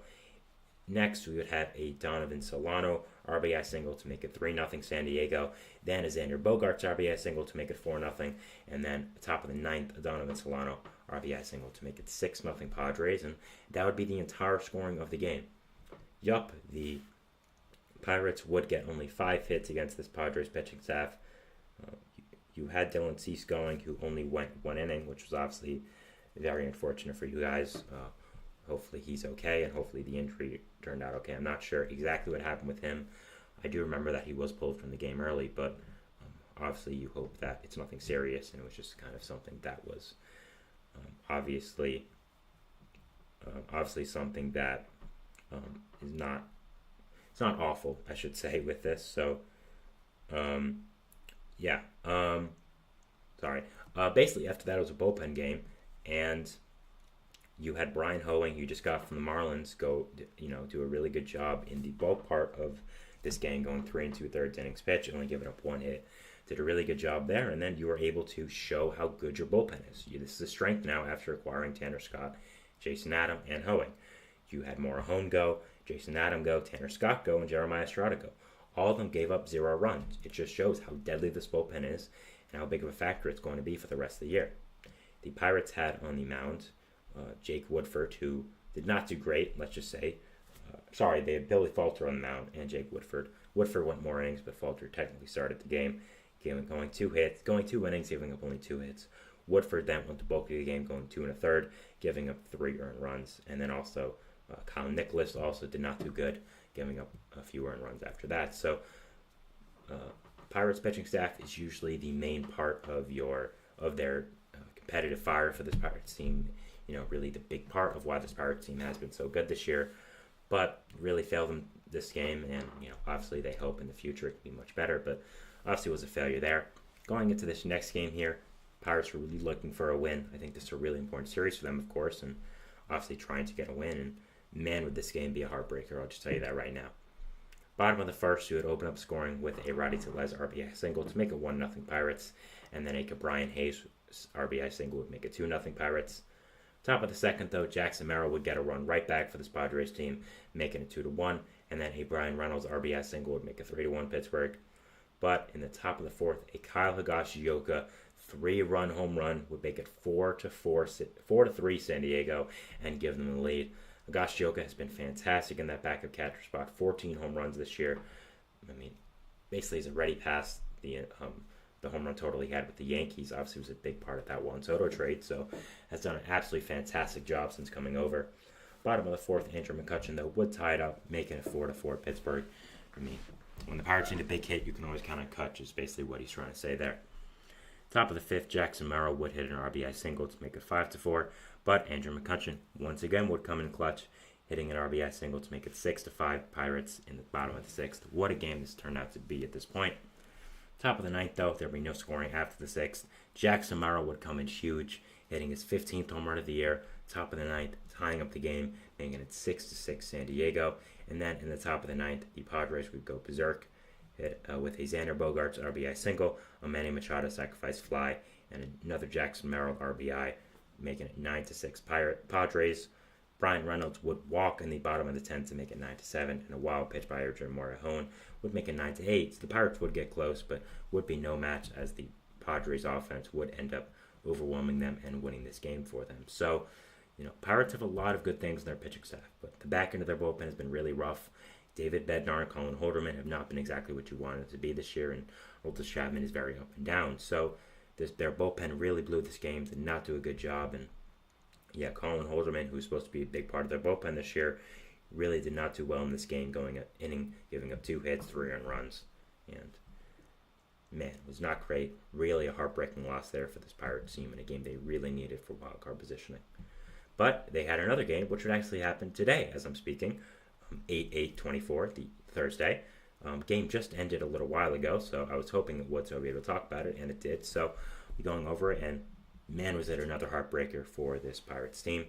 Next, we would have a Donovan Solano RBI single to make it 3-0 San Diego. Then a Xander Bogaerts RBI single to make it 4-0. And then top of the ninth, a Donovan Solano RBI single to make it 6-0 Padres. And that would be the entire scoring of the game. Yup, the Pirates would get only 5 hits against this Padres pitching staff. You had Dylan Cease going, who only went 1 inning, which was obviously very unfortunate for you guys. Hopefully he's okay, and hopefully the injury turned out okay. I'm not sure exactly what happened with him. I do remember that he was pulled from the game early, but obviously you hope that it's nothing serious, and it was just kind of something that was obviously something that is not, it's not awful, I should say, with this. So, basically after that it was a bullpen game, and you had Brian Hoeing, who you just got from the Marlins, do a really good job in the bulk part of this game, going 3 2/3 innings pitch, only giving up 1 hit. Did a really good job there, and then you were able to show how good your bullpen is. This is a strength now after acquiring Tanner Scott, Jason Adam, and Hoeing. You had Maura Hone go, Jason Adam go, Tanner Scott go, and Jeremiah Estrada go. All of them gave up 0 runs. It just shows how deadly this bullpen is and how big of a factor it's going to be for the rest of the year. The Pirates had on the mound Jake Woodford, who did not do great, let's just say. They had Billy Falter on the mound and Jake Woodford. Woodford went more innings, but Falter technically started the game, going 2 innings, giving up only 2 hits. Woodford then went the bulk of the game, going 2 1/3, giving up 3 earned runs. And then also Kyle Nicholas also did not do good, giving up a few earned runs after that. So Pirates pitching staff is usually the main part of their competitive fire for this Pirates team. Really the big part of why this Pirates team has been so good this year, but really failed them this game. And obviously they hope in the future it can be much better, but obviously it was a failure there. Going into this next game here, Pirates were really looking for a win. I think this is a really important series for them, of course, and obviously trying to get a win. And man, would this game be a heartbreaker, I'll just tell you that right now. Bottom of the first, you would open up scoring with a Rowdy Tellez RBI single to make it 1-0 Pirates, and then a Brian Hayes RBI single would make it 2-0 Pirates. Top of the second, though, Jackson Merrill would get a run right back for this Padres team, making it 2-1, and then a Brian Reynolds RBI single would make it 3-1 Pittsburgh. But in the top of the fourth, a Kyle Higashioka 3-run home run would make it 4-3 San Diego and give them the lead. Higashioka has been fantastic in that backup catcher spot. 14 home runs this year. Basically he's already past the home run total he had with the Yankees. Obviously was a big part of that Juan Soto trade, so has done an absolutely fantastic job since coming over. Bottom of the fourth, Andrew McCutchen, though, would tie it up, making it 4-4 Pittsburgh. When the Pirates need a big hit, you can always count on Kutch, is basically what he's trying to say there. Top of the fifth, Jackson Merrill would hit an RBI single to make it 5-4, but Andrew McCutchen once again would come in clutch, hitting an RBI single to make it 6-5 Pirates in the bottom of the sixth. What a game this turned out to be at this point. Top of the ninth, though, there'd be no scoring after the sixth. Jackson Merrill would come in huge, hitting his 15th home run of the year. Top of the ninth, tying up the game, making it 6-6 San Diego. And then in the top of the ninth, the Padres would go berserk with a Xander Bogaerts RBI single, a Manny Machado sacrifice fly, and another Jackson Merrill RBI, making it 9-6 Padres. Brian Reynolds would walk in the bottom of the 10th to make it 9-7, and a wild pitch by Maura Hone would make it 9-8. So the Pirates would get close, but would be no match, as the Padres offense would end up overwhelming them and winning this game for them. So, Pirates have a lot of good things in their pitching staff, but the back end of their bullpen has been really rough. David Bednar and Colin Holderman have not been exactly what you wanted it to be this year, and Otis Chapman is very up and down. So their bullpen really blew this game, did not do a good job, and Colin Holderman, who's supposed to be a big part of their bullpen this year, really did not do well in this game, going an inning, giving up 2 hits, 3 earned runs. And man, it was not great. Really a heartbreaking loss there for this Pirates team in a game they really needed for wildcard positioning. But they had another game, which would actually happen today as I'm speaking, 8/8/24, the Thursday. Game just ended a little while ago, so I was hoping it would, so I'll be able to talk about it, and it did. So we're going over it, and man, was it another heartbreaker for this Pirates team.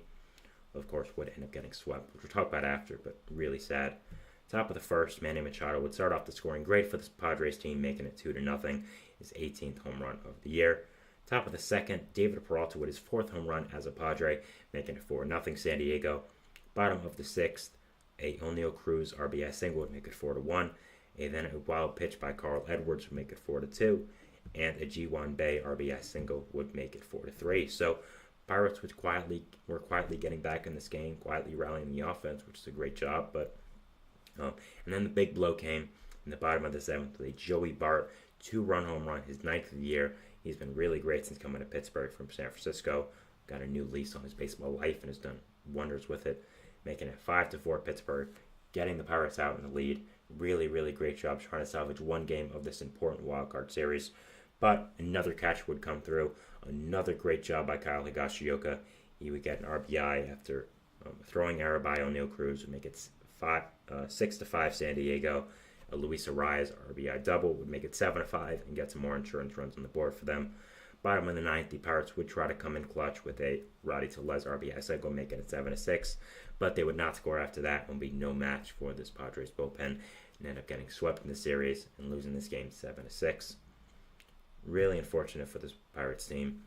Of course, would end up getting swept, which we'll talk about after, but really sad. Top of the first, Manny Machado would start off the scoring great for this Padres team, making it 2-0, his 18th home run of the year. Top of the second, David Peralta with his 4th home run as a Padre, making it 4-0 San Diego. Bottom of the 6th, a O'Neill Cruz RBI single would make it 4-1. Then a wild pitch by Carl Edwards would make it 4-2. And a G1 Bay RBI single would make it 4-3. So Pirates were quietly getting back in this game, quietly rallying the offense, which is a great job. But and then the big blow came in the bottom of the 7th with a Joey Bart 2-run home run, his 9th of the year. He's been really great since coming to Pittsburgh from San Francisco. Got a new lease on his baseball life and has done wonders with it, making it 5-4 Pittsburgh, getting the Pirates out in the lead. Really, really great job trying to salvage one game of this important wildcard series. But another catch would come through. Another great job by Kyle Higashioka. He would get an RBI after throwing error by O'Neill Cruz would make it 6-5 San Diego. A Luis Arias RBI double would make it 7-5 and get some more insurance runs on the board for them. Bottom of the 9th, the Pirates would try to come in clutch with a Roddy Tellez RBI cycle, making it 7-6. But they would not score after that. It would be no match for this Padres bullpen and end up getting swept in the series and losing this game 7-6. Really unfortunate for this Pirates team.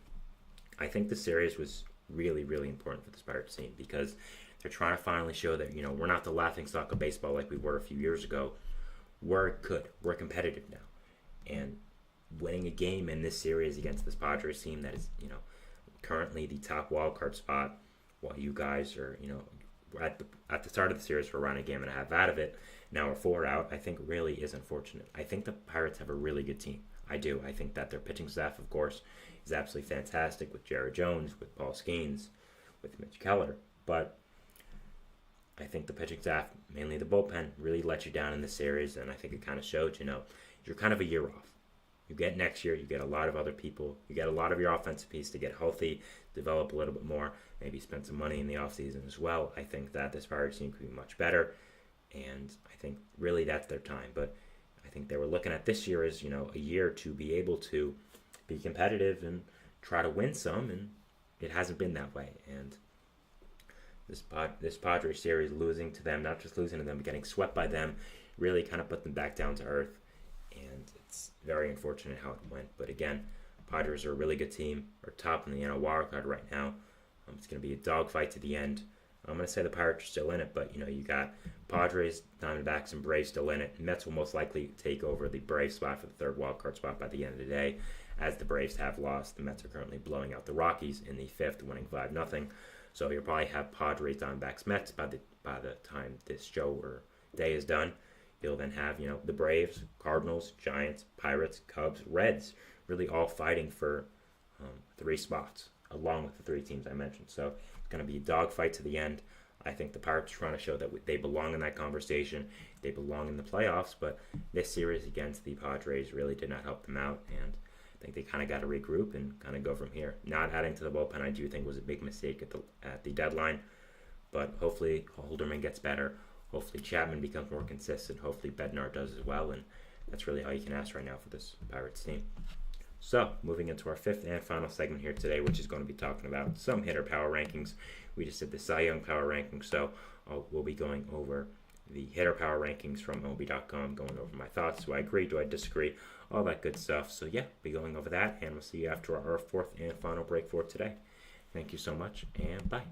I think the series was really, really important for this Pirates team because they're trying to finally show that, we're not the laughingstock of baseball like we were a few years ago. We're good. We're competitive now. And winning a game in this series against this Padres team that is, currently the top wildcard spot, while you guys are, at the start of the series we're around a game and a half out of it, now we're 4 out, I think really is unfortunate. I think the Pirates have a really good team. I do. I think that their pitching staff, of course, is absolutely fantastic with Jared Jones, with Paul Skeens, with Mitch Keller. But I think the pitching staff, mainly the bullpen, really let you down in this series, and I think it kind of showed, you're kind of a year off. You get next year, you get a lot of other people, you get a lot of your offensive piece to get healthy, develop a little bit more, maybe spend some money in the offseason as well. I think that this Pirates team could be much better, and I think really that's their time. But I think they were looking at this year as, a year to be able to be competitive and try to win some, and it hasn't been that way. And this Padres series, losing to them, not just losing to them, but getting swept by them, really kind of put them back down to earth. And it's very unfortunate how it went. But again, Padres are a really good team. Are top in the NL wildcard right now. It's going to be a dogfight to the end. I'm going to say the Pirates are still in it, but you got Padres, Diamondbacks, and Braves still in it. Mets will most likely take over the Braves spot for the third wildcard spot by the end of the day, as the Braves have lost. The Mets are currently blowing out the Rockies in the 5th, winning 5-0. So you'll probably have Padres, Diamondbacks, Mets by the time this show or day is done. You'll then have the Braves, Cardinals, Giants, Pirates, Cubs, Reds, really all fighting for 3 spots, along with the 3 teams I mentioned. So it's going to be a dogfight to the end. I think the Pirates are trying to show that they belong in that conversation. They belong in the playoffs, but this series against the Padres really did not help them out, and I think they kind of got to regroup and kind of go from here. Not adding to the bullpen, I do think was a big mistake at the deadline, but hopefully Holderman gets better. Hopefully Chapman becomes more consistent. Hopefully Bednar does as well, and that's really all you can ask right now for this Pirates team. So, moving into our 5th and final segment here today, which is going to be talking about some hitter power rankings. We just did the Cy Young power rankings, so we'll be going over the hitter power rankings from MLB.com, going over my thoughts. Do I agree? Do I disagree? All that good stuff. So, yeah, we'll be going over that, and we'll see you after our 4th and final break for today. Thank you so much, and bye.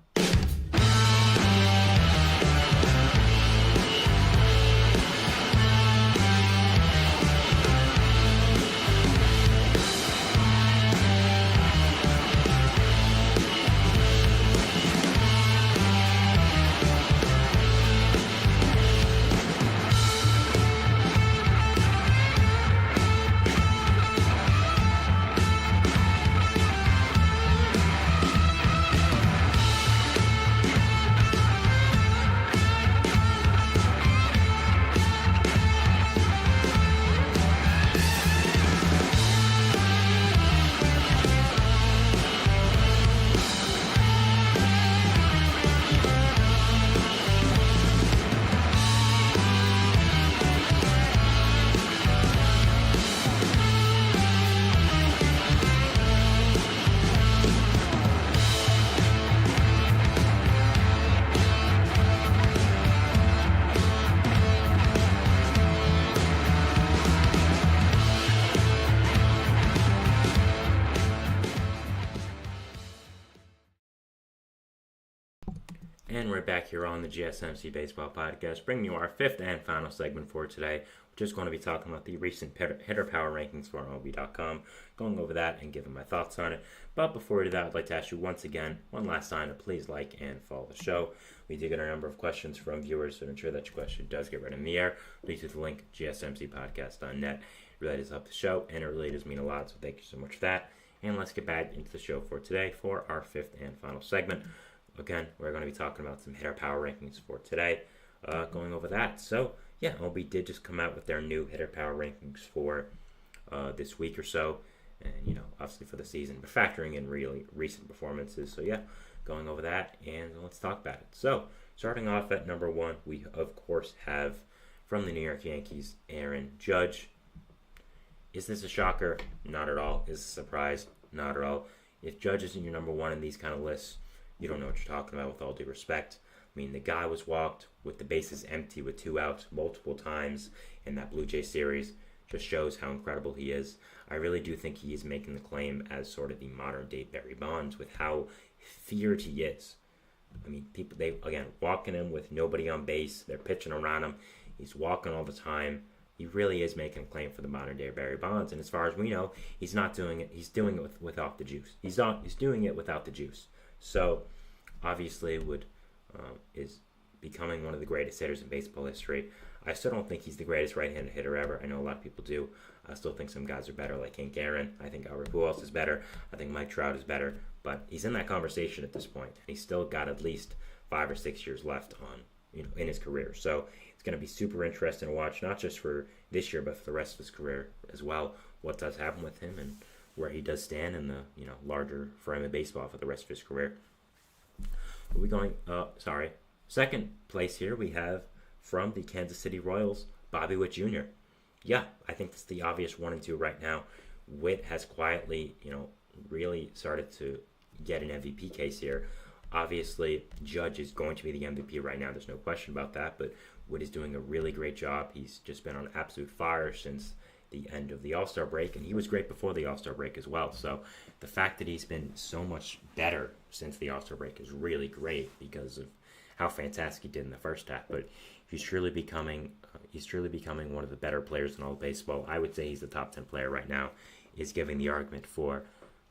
And we're back here on the GSMC Baseball Podcast, bringing you our fifth and final segment for today. We're just going to be talking about the recent hitter power rankings for MLB.com, going over that and giving my thoughts on it. But before we do that, I'd like to ask you once again, one last time, to please like and follow the show. We do get a number of questions from viewers, so ensure that your question does get read in the air. Please use the link, gsmcpodcast.net. It really does help the show, and it really does mean a lot, so thank you so much for that. And let's get back into the show for today for our fifth and final segment. Again, we're going to be talking about some hitter power rankings for today, going over that. So, yeah, MLB did just come out with their new hitter power rankings for this week or so, and, obviously for the season, but factoring in really recent performances. So, yeah, going over that, and let's talk about it. So, starting off at number one, we, of course, have from the New York Yankees, Aaron Judge. Is this a shocker? Not at all. Is this a surprise? Not at all. If Judge isn't your number one in these kind of lists, you don't know what you're talking about, with all due respect. I mean, the guy was walked with the bases empty with 2 outs multiple times in that Blue Jay series. Just shows how incredible he is. I really do think he is making the claim as sort of the modern-day Barry Bonds with how feared he is. I mean, people, walking him with nobody on base. They're pitching around him. He's walking all the time. He really is making a claim for the modern-day Barry Bonds. And as far as we know, he's not doing it. He's doing it without the juice. He's doing it without the juice. So, obviously, is becoming one of the greatest hitters in baseball history. I still don't think he's the greatest right-handed hitter ever. I know a lot of people do. I still think some guys are better, like Hank Aaron. I think Albert Pujols is better. I think Mike Trout is better. But he's in that conversation at this point. He's still got at least 5 or 6 years left on, in his career. So it's going to be super interesting to watch, not just for this year, but for the rest of his career as well. What does happen with him and where he does stand in the larger frame of baseball for the rest of his career. We're going, second place here we have from the Kansas City Royals, Bobby Witt Jr. Yeah, I think that's the obvious 1 and 2 right now. Witt has quietly, really started to get an MVP case here. Obviously, Judge is going to be the MVP right now. There's no question about that, but Witt is doing a really great job. He's just been on absolute fire since the end of the All-Star break, and he was great before the All-Star break as well. So the fact that he's been so much better since the All-Star break is really great because of how fantastic he did in the first half. But he's truly becoming one of the better players in all of baseball. I would say he's the top 10 player right now. Is giving the argument for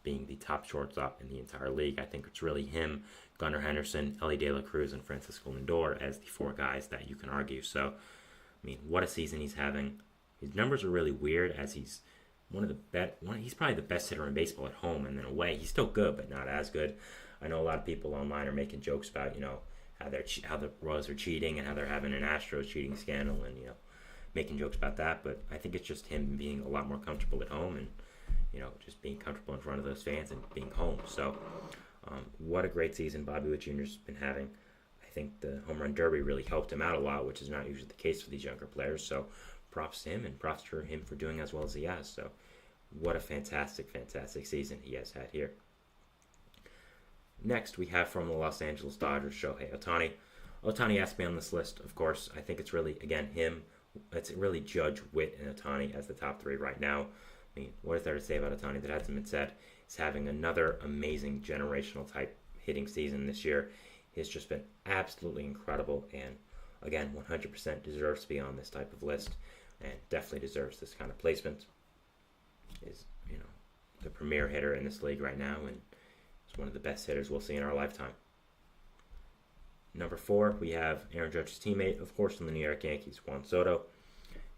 being the top shortstop in the entire league. I think it's really him, Gunnar Henderson, Ellie De La Cruz, and Francisco Lindor as the 4 guys that you can argue. So, I mean, what a season he's having. His numbers are really weird, as he's he's probably the best hitter in baseball at home, and then away he's still good, but not as good. I know a lot of people online are making jokes about how the Royals are cheating and how they're having an Astros cheating scandal, and making jokes about that. But I think it's just him being a lot more comfortable at home, and just being comfortable in front of those fans and being home. So, what a great season Bobby Witt Jr.'s been having. I think the home run derby really helped him out a lot, which is not usually the case for these younger players. So, props to him, and props for him for doing as well as he has. So, what a fantastic, fantastic season he has had here. Next, we have from the Los Angeles Dodgers, Shohei Ohtani. Ohtani has to be on this list, of course. I think it's really, again, him. It's really Judge, Witt, and Ohtani as the top 3 right now. I mean, what is there to say about Ohtani that hasn't been said? He's having another amazing generational type hitting season this year. He's just been absolutely incredible, and again, 100% deserves to be on this type of list, and definitely deserves this kind of placement. Is the premier hitter in this league right now, and is one of the best hitters we'll see in our lifetime. Number 4, we have Aaron Judge's teammate, of course, from the New York Yankees, Juan Soto.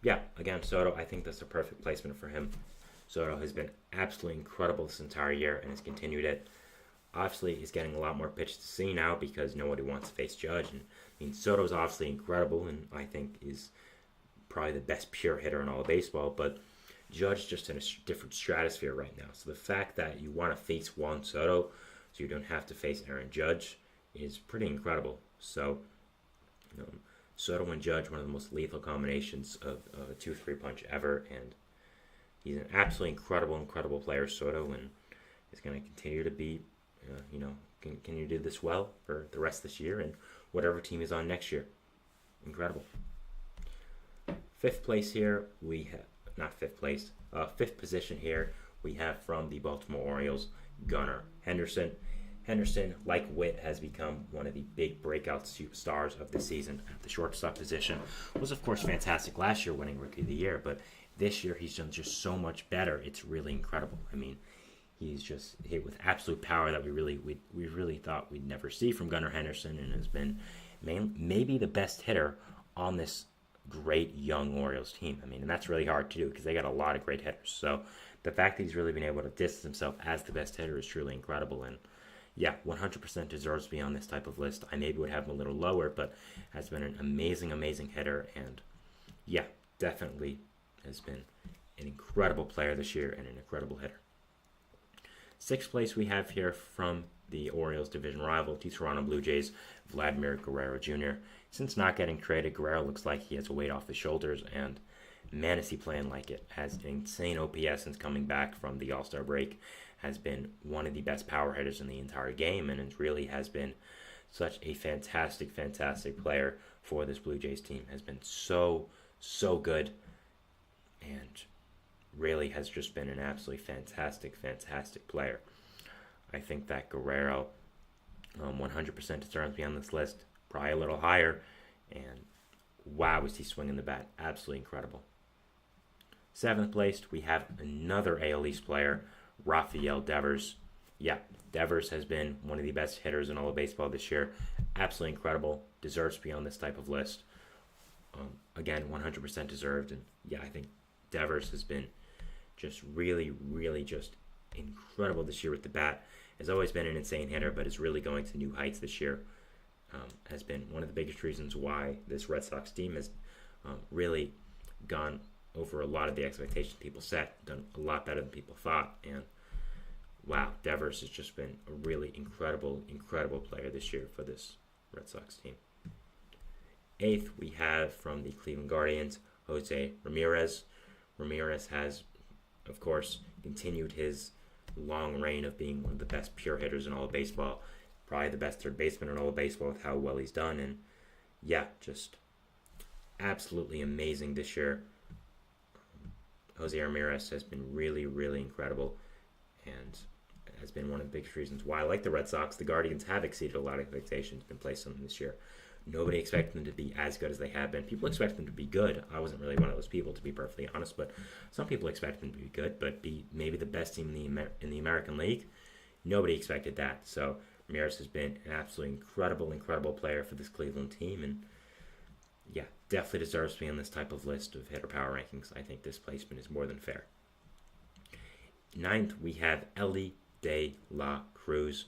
Yeah, again, Soto, I think that's a perfect placement for him. Soto has been absolutely incredible this entire year and has continued it. Obviously, he's getting a lot more pitches to see now because nobody wants to face Judge. And I mean, Soto's obviously incredible, and I think is probably the best pure hitter in all of baseball. But Judge is just in a different stratosphere right now. So the fact that you want to face Juan Soto so you don't have to face Aaron Judge is pretty incredible. So Soto and Judge, one of the most lethal combinations of a 2-3 punch ever, and he's an absolutely incredible player, Soto, and is going to continue to be, continue to do this well for the rest of this year and whatever team is on next year. Incredible. Fifth place here, we have, not fifth place, fifth position here, we have from the Baltimore Orioles, Gunnar Henderson. Henderson, like Witt, has become one of the big breakout stars of the season at the shortstop position. Was, of course, fantastic last year, winning Rookie of the Year, but this year he's done just so much better. It's really incredible. I mean, he's just hit with absolute power that we really thought we'd never see from Gunnar Henderson, and has been maybe the best hitter on this great young Orioles team. I mean, and that's really hard to do because they got a lot of great hitters. So the fact that he's really been able to distance himself as the best hitter is truly incredible. And yeah, 100% deserves to be on this type of list. I maybe would have him a little lower, but has been an amazing, amazing hitter. And yeah, definitely has been an incredible player this year and an incredible hitter. Sixth place we have here from the Orioles division rival, the Toronto Blue Jays, Vladimir Guerrero Jr. Since not getting traded, Guerrero looks like he has a weight off his shoulders, and man, is he playing like it. Has an insane OPS since coming back from the All-Star break. Has been one of the best power hitters in the entire game, and it really has been such a fantastic, fantastic player for this Blue Jays team. Has been so good, and really has just been an absolutely fantastic, fantastic player. I think that Guerrero 100% deserves to be on this list, probably a little higher, and wow, is he swinging the bat. Absolutely incredible. Seventh place, we have another AL East player, Rafael Devers. Yeah, Devers has been one of the best hitters in all of baseball this year. Absolutely incredible. Deserves to be on this type of list. Again, 100% deserved. And yeah, I think Devers has been just really, really just incredible this year with the bat. Has always been an insane hitter, but is really going to new heights this year. Has been one of the biggest reasons why this Red Sox team has really gone over a lot of the expectations people set, done a lot better than people thought, and wow, Devers has just been a really incredible, incredible player this year for this Red Sox team. Eighth, we have from the Cleveland Guardians, Jose Ramirez. Ramirez has, of course, continued his long reign of being one of the best pure hitters in all of baseball, probably the best third baseman in all of baseball with how well he's done, and yeah, just absolutely amazing this year. Jose Ramirez has been really, really incredible, and has been one of the biggest reasons why, like the Red Sox, the Guardians have exceeded a lot of expectations been placed on them this year. Nobody expected them to be as good as they have been. People expect them to be good. I wasn't really one of those people, to be perfectly honest, but some people expect them to be good, but be maybe the best team in the American League. Nobody expected that. So Ramirez has been an absolutely incredible, incredible player for this Cleveland team, and yeah, definitely deserves to be on this type of list of hitter power rankings. I think this placement is more than fair. Ninth, we have Elly De La Cruz.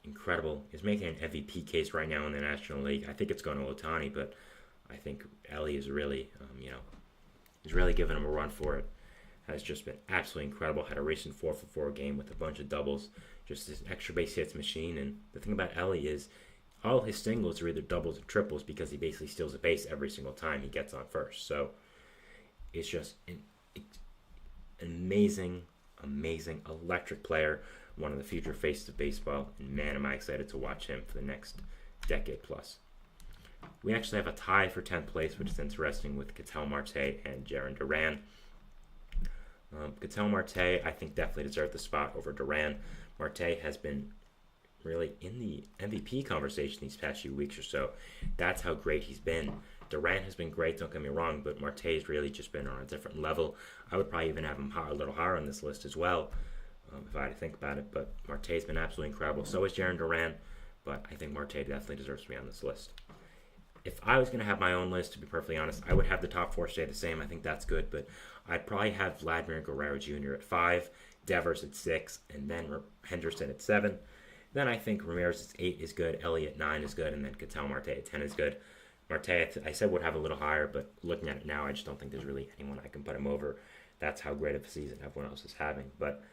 Incredible. He's making an MVP case right now in the National League. I think it's going to Ohtani, but I think Elly is really, he's really giving him a run for it. Has just been absolutely incredible. Had a recent 4-for-4 game with a bunch of doubles. Just this extra base hits machine. And the thing about Elly is all his singles are either doubles or triples because he basically steals a base every single time he gets on first. So it's just an amazing, amazing, electric player. One of the future faces of baseball, and man, am I excited to watch him for the next decade plus. We actually have a tie for 10th place, which is interesting, with Ketel Marte and Jarren Duran. Ketel Marte, I think, definitely deserved the spot over Duran. Marte has been really in the MVP conversation these past few weeks or so. That's how great he's been. Duran has been great, don't get me wrong, but Marte's really just been on a different level. I would probably even have him a little higher on this list as well, if I had to think about it. But Marte's been absolutely incredible. So is Jarren Duran, but I think Marte definitely deserves to be on this list. If I was going to have my own list, to be perfectly honest, I would have the top four stay the same. I think that's good, but I'd probably have Vladimir Guerrero Jr. at 5, Devers at 6, and then Henderson at 7. Then I think Ramirez at 8 is good, Elly at 9 is good, and then Ketel Marte at 10 is good. Marte, I said would have a little higher, but looking at it now, I just don't think there's really anyone I can put him over. That's how great of a season everyone else is having. But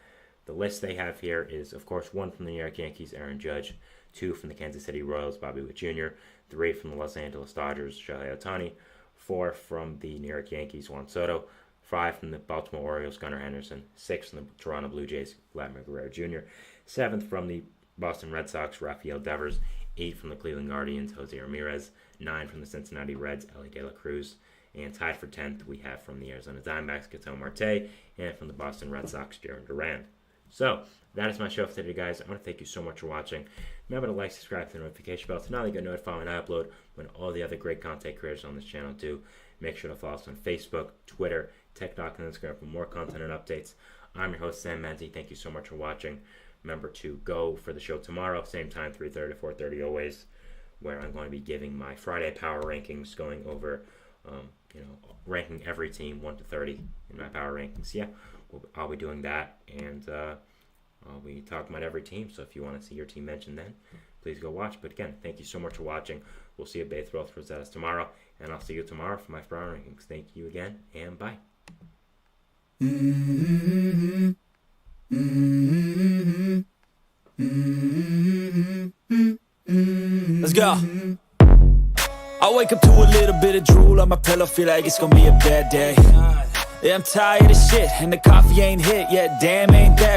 the list they have here is, of course, 1 from the New York Yankees, Aaron Judge, 2 from the Kansas City Royals, Bobby Witt Jr., 3 from the Los Angeles Dodgers, Shohei Ohtani, 4 from the New York Yankees, Juan Soto, 5 from the Baltimore Orioles, Gunnar Henderson, 6 from the Toronto Blue Jays, Vladimir Guerrero Jr., 7th from the Boston Red Sox, Rafael Devers, 8 from the Cleveland Guardians, Jose Ramirez, 9 from the Cincinnati Reds, Elly De La Cruz, and tied for 10th we have from the Arizona Diamondbacks, Ketel Marte, and from the Boston Red Sox, Jarren Duran. So, that is my show for today, guys. I want to thank you so much for watching. Remember to like, subscribe to the notification bell to not only get notified when I upload, when all the other great content creators on this channel do. Make sure to follow us on Facebook, Twitter, TikTok, and Instagram for more content and updates. I'm your host, Sam Menzie. Thank you so much for watching. Remember to go for the show tomorrow, same time, 3:30 to 4:30 always, where I'm going to be giving my Friday power rankings, going over, ranking every team 1 to 30 in my power rankings. Yeah, I'll be doing that, and I'll be talking about every team. So if you want to see your team mentioned, then please go watch. But again, thank you so much for watching. We'll see you at Baseball Rosetta's tomorrow, and I'll see you tomorrow for my power rankings. Thank you again, and bye. Let's go. I wake up to a little bit of drool on my pillow, feel like it's gonna be a bad day. Yeah, I'm tired of shit, and the coffee ain't hit yet, damn ain't that